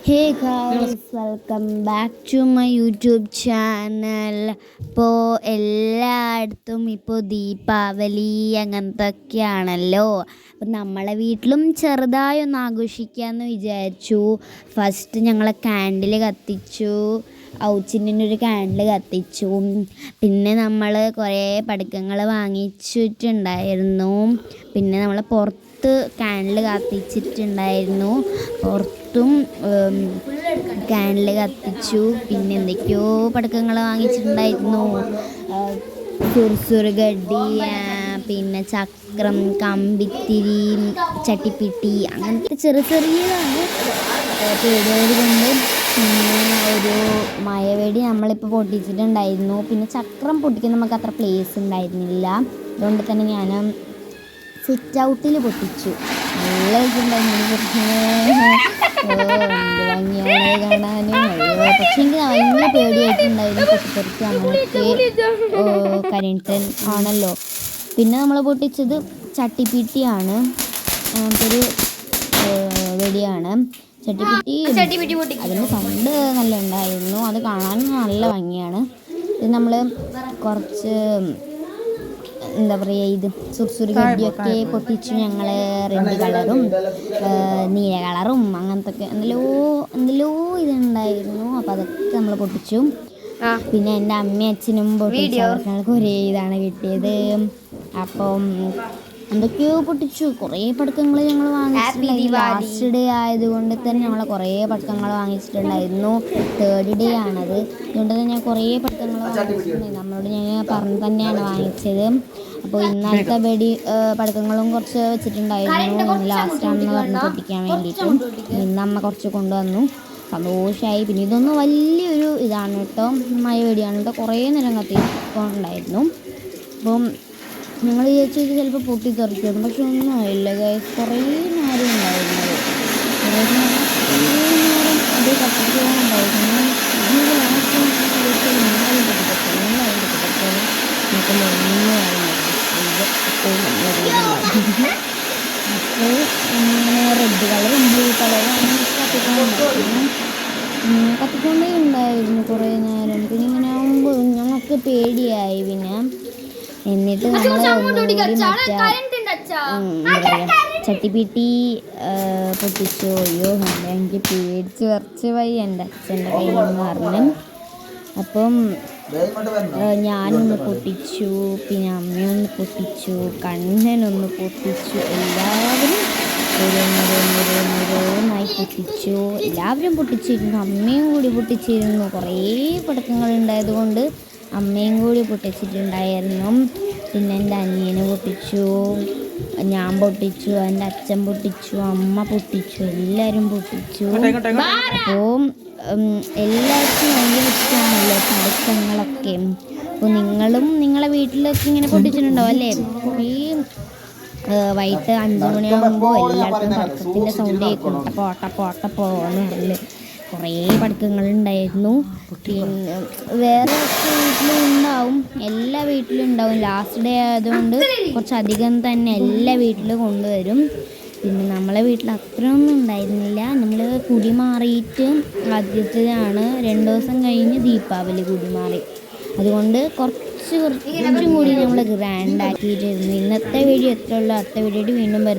Hey guys, welcome back to my YouTube channel. ഇപ്പോൾ എല്ലായിടത്തും ഇപ്പോൾ ദീപാവലി അങ്ങനത്തൊക്കെയാണല്ലോ. അപ്പം നമ്മളെ വീട്ടിലും ചെറുതായി ഒന്ന് ആഘോഷിക്കാമെന്ന് വിചാരിച്ചു. ഫസ്റ്റ് ഞങ്ങൾ കാൻഡിൽ കത്തിച്ചു, ഔച്ചിൻ്റെ കാൻഡിൽ കത്തിച്ചു. പിന്നെ നമ്മൾ കുറേ പടക്കങ്ങൾ വാങ്ങിച്ചിട്ടുണ്ടായിരുന്നു. പിന്നെ നമ്മൾ പുറത്ത് കാൻഡിൽ കത്തിച്ചിട്ടുണ്ടായിരുന്നു. പുറത്തും കാൻഡിൽ കത്തിച്ചു. പിന്നെ എന്തൊക്കെയോ പടക്കങ്ങൾ വാങ്ങിച്ചിട്ടുണ്ടായിരുന്നു. സുറുസുറുഗഡി, പിന്നെ ചക്രം, കമ്പിത്തിരി, ചട്ടിപ്പിട്ടി, അങ്ങനത്തെ ചെറിയതാണ് പേടിയത് കൊണ്ട്. പിന്നെ ഒരു മയവെടി നമ്മളിപ്പോൾ പൊട്ടിച്ചിട്ടുണ്ടായിരുന്നു. പിന്നെ ചക്രം പൊട്ടിക്കാൻ നമുക്ക് അത്ര പ്ലേസ് ഉണ്ടായിരുന്നില്ല. അതുകൊണ്ട് തന്നെ ഞാൻ സിറ്റ് ഔട്ടിൽ പൊട്ടിച്ചു. നല്ല ഇതുണ്ടായിരുന്നു. എന്ത് ഭംഗിയാണ് കാണാനും. പക്ഷേ എനിക്ക് ഭയങ്കര പേടിയായിട്ടുണ്ടായിരുന്നു. പൊട്ടിത്തെറിച്ച് അങ്ങനത്തെ കരിട്ടൻ ആണല്ലോ. പിന്നെ നമ്മൾ പൊട്ടിച്ചത് ചട്ടിപ്പിട്ടിയാണ്. അങ്ങനത്തൊരു വെടിയാണ് ചട്ടിപ്പിട്ടി. അതിൻ്റെ സൗണ്ട് നല്ല ഉണ്ടായിരുന്നു. അത് കാണാനും നല്ല ഭംഗിയാണ്. ഇത് നമ്മൾ കുറച്ച് എന്താ പറയുക, ഇത് സുറുസുറുഗഡിയൊക്കെ പൊട്ടിച്ചു. ഞങ്ങൾ റെഡ് കളറും നീല കളറും അങ്ങനത്തെ ഒക്കെ എന്തെല്ലോ ഇതുണ്ടായിരുന്നു. അപ്പോൾ അതൊക്കെ നമ്മൾ പൊട്ടിച്ചു. പിന്നെ എൻ്റെ അമ്മയും അച്ഛനും പൊട്ടിച്ചു. അവർക്ക് ഒരേ ഇതാണ് കിട്ടിയത്. അപ്പം എന്തൊക്കെയോ പൊട്ടിച്ചു. കുറേ പടക്കങ്ങൾ ഞങ്ങൾ വാങ്ങിച്ചിട്ടുണ്ടായിരുന്നു. ലാസ്റ്റ് ഡേ ആയതുകൊണ്ട് തന്നെ ഞങ്ങൾ കുറേ പടക്കങ്ങൾ വാങ്ങിച്ചിട്ടുണ്ടായിരുന്നു. 3rd ഡേ ആണത്. അതുകൊണ്ട് തന്നെ ഞാൻ കുറേ പടക്കങ്ങൾ വാങ്ങിച്ചിട്ടുണ്ടായിരുന്നു. നമ്മളോട് ഞാൻ പറഞ്ഞു തന്നെയാണ് വാങ്ങിച്ചത്. അപ്പോൾ ഇന്നലത്തെ പടക്കങ്ങളും കുറച്ച് വെച്ചിട്ടുണ്ടായിരുന്നു. ലാസ്റ്റാണെന്ന് പറഞ്ഞ് പൊട്ടിക്കാൻ വേണ്ടിയിട്ടും. ഇന്ന് അമ്മ കുറച്ച് കൊണ്ടുവന്നു. സന്തോഷമായി. പിന്നെ ഇതൊന്നും വലിയൊരു ഇതാണ് കേട്ടോ, മയവെടിയാണ് കേട്ടോ. കുറേ നേരം കത്തിക്കൊണ്ടായിരുന്നു. അപ്പം ഞങ്ങൾ വിചാരിച്ചു ചിലപ്പോൾ പൊട്ടിത്തെറിക്കും, പക്ഷെ ഒന്നും ആയില്ല ഗൈസ്. കുറേ നേരം ഉണ്ടായിരുന്നത്. കുറേ നേരം അത് കത്തിക്കാനുണ്ടായിരുന്നു. അപ്പോൾ ഇങ്ങനെ റെഡ് കളറും ബ്ലൂ കളറും അങ്ങനെ കത്തിക്കൊണ്ടേ ഉണ്ടായിരുന്നു കുറേ നേരം. പിന്നെ ഇങ്ങനെ ആകുമ്പോൾ ഞങ്ങൾക്ക് പേടിയായി. പിന്നെ എന്നിട്ട് നമ്മൾ ഒന്നുകൂടി എന്താ പറയുക, ചട്ടിപ്പിട്ടി പൊട്ടിച്ചു. അയ്യോ, എനിക്ക് പേടിച്ച് വിറച്ച് പോയി എൻ്റെ അച്ഛൻ്റെ കയ്യിൽ നിന്ന് പറഞ്ഞു. അപ്പം ഞാനൊന്ന് പൊട്ടിച്ചു, പിന്നെ അമ്മയൊന്ന് പൊട്ടിച്ചു, കണ്ണനൊന്ന് പൊട്ടിച്ചു. എല്ലാവരും ഓരോന്നായി പൊട്ടിച്ചു. എല്ലാവരും പൊട്ടിച്ചിരുന്നു. അമ്മയും കൂടി പൊട്ടിച്ചിരുന്നു. കുറേ പടക്കങ്ങൾ ഉണ്ടായതുകൊണ്ട് അമ്മയും കൂടി പൊട്ടിച്ചിട്ടുണ്ടായിരുന്നു. പിന്നെ എൻ്റെ അനിയന് പൊട്ടിച്ചു, ഞാൻ പൊട്ടിച്ചു, എൻ്റെ അച്ഛൻ പൊട്ടിച്ചു, അമ്മ പൊട്ടിച്ചു, എല്ലാവരും പൊട്ടിച്ചു. അപ്പോൾ എല്ലാവർക്കും ഭയങ്കര ഇഷ്ടമാണല്ലോ പടക്കങ്ങളൊക്കെ. അപ്പോൾ നിങ്ങളും നിങ്ങളെ വീട്ടിലൊക്കെ ഇങ്ങനെ പൊട്ടിച്ചിട്ടുണ്ടാവും അല്ലേ? കുറേ വൈകിട്ട് 5 മണിയാകുമ്പോൾ എല്ലായിടത്തും പടക്കത്തിൻ്റെ സൗണ്ട് കേൾക്കും. ടപ്പോ എന്ന് പറഞ്ഞില്ല കുറേ പടക്കങ്ങളുണ്ടായിരുന്നു. പിന്നെ വേറെ വീട്ടിലും ഉണ്ടാവും, എല്ലാ വീട്ടിലും ഉണ്ടാവും. ലാസ്റ്റ് ഡേ ആയതുകൊണ്ട് കുറച്ചധികം തന്നെ എല്ലാ വീട്ടിലും കൊണ്ടുവരും. പിന്നെ നമ്മളെ വീട്ടിൽ അത്രയൊന്നും ഉണ്ടായിരുന്നില്ല. നമ്മൾ കുടി മാറിയിട്ട് ആദ്യത്തേതാണ്. 2 ദിവസം കഴിഞ്ഞ് ദീപാവലി കുടി മാറി. അതുകൊണ്ട് കുറച്ചും കൂടി നമ്മൾ ഗ്രാൻഡ് ആക്കിയിട്ടിരുന്നു. ഇന്നത്തെ വീഡിയോ എത്ര ഉള്ളൂ, അടുത്ത വീഡിയോ വീണ്ടും വരുന്നു.